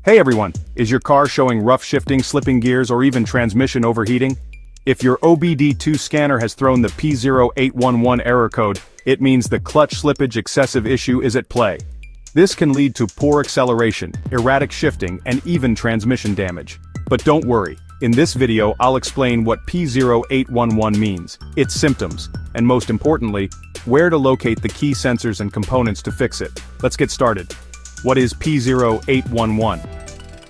Hey everyone, is your car showing rough shifting, slipping gears, or even transmission overheating? If your obd2 scanner has thrown the P0811 error code, it means the clutch slippage excessive issue is at play. This can lead to poor acceleration, erratic shifting, and even transmission damage. But don't worry, in this video I'll explain what P0811 means, its symptoms, and most importantly, where to locate the key sensors and components to fix it. Let's get started. What is P0811?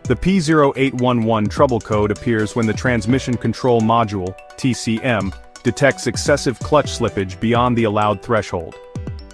The P0811 trouble code appears when the Transmission Control Module, TCM, detects excessive clutch slippage beyond the allowed threshold.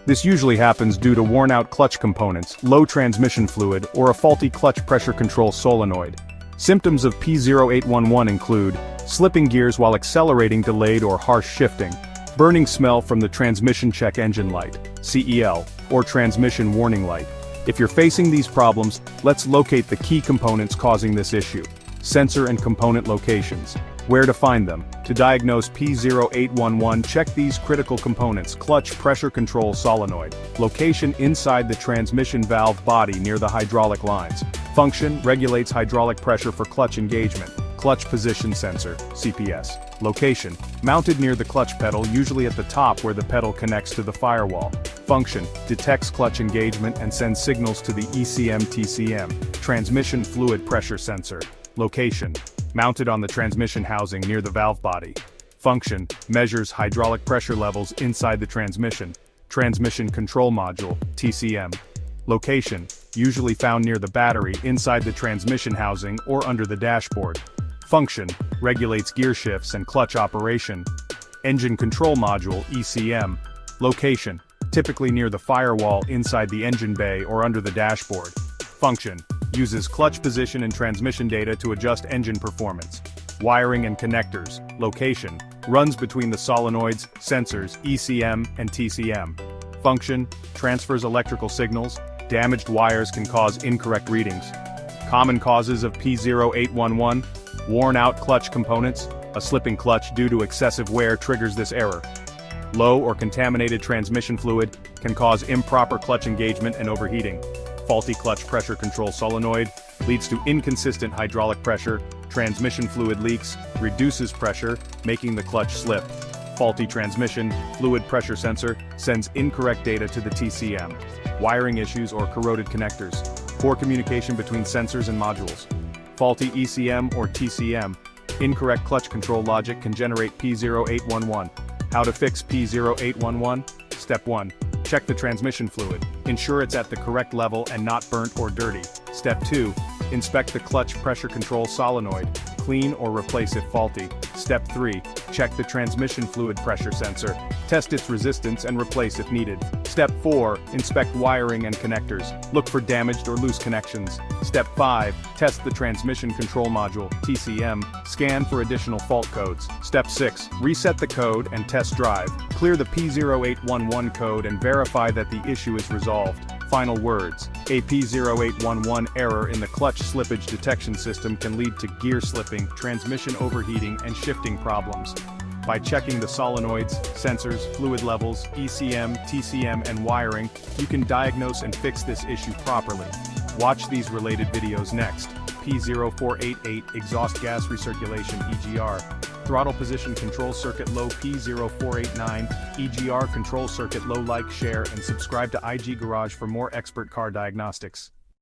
This usually happens due to worn-out clutch components, low transmission fluid, or a faulty clutch pressure control solenoid. Symptoms of P0811 include slipping gears while accelerating, delayed or harsh shifting, burning smell from the transmission check engine light, CEL, or transmission warning light. If you're facing these problems, let's locate the key components causing this issue. Sensor and component locations. Where to find them. To diagnose P0811, check these critical components: clutch pressure control solenoid. Location inside the transmission valve body near the hydraulic lines. Function regulates hydraulic pressure for clutch engagement. Clutch position sensor, CPS. Location mounted near the clutch pedal, usually at the top where the pedal connects to the firewall. Function detects clutch engagement and sends signals to the ECM/TCM, transmission fluid pressure sensor. Location mounted on the transmission housing near the valve body. Function measures hydraulic pressure levels inside the transmission. Transmission Control Module, TCM. Location usually found near the battery, inside the transmission housing, or under the dashboard. Function regulates gear shifts and clutch operation. Engine Control Module, ECM. Location typically near the firewall, inside the engine bay, or under the dashboard. Function uses clutch position and transmission data to adjust engine performance. Wiring and connectors. Location runs between the solenoids, sensors, ECM, and TCM. Function transfers electrical signals. Damaged wires can cause incorrect readings. Common causes of P0811: worn-out clutch components. A slipping clutch due to excessive wear triggers this error. Low or contaminated transmission fluid can cause improper clutch engagement and overheating. Faulty clutch pressure control solenoid leads to inconsistent hydraulic pressure. Transmission fluid leaks, reduces pressure, making the clutch slip. Faulty transmission fluid pressure sensor sends incorrect data to the TCM. Wiring issues or corroded connectors. Poor communication between sensors and modules. Faulty ECM or TCM. Incorrect clutch control logic can generate P0811. How to fix P0811? Step 1. Check the transmission fluid. Ensure it's at the correct level and not burnt or dirty. Step 2. Inspect the clutch pressure control solenoid. Clean or replace if faulty. Step 3. Check the transmission fluid pressure sensor. Test its resistance and replace if needed. Step 4. Inspect wiring and connectors. Look for damaged or loose connections. Step 5. Test the transmission control module, TCM. Scan for additional fault codes. Step 6. Reset the code and test drive. Clear the P0811 code and verify that the issue is resolved. Final words. A P0811 error in the clutch slippage detection system can lead to gear slipping, transmission overheating, and shifting problems. By checking the solenoids, sensors, fluid levels, ECM, TCM, and wiring, you can diagnose and fix this issue properly. Watch these related videos next. P0488 exhaust gas recirculation EGR. Throttle position control circuit low. P0489 EGR control circuit low. Like, share, and subscribe to IG Garage for more expert car diagnostics.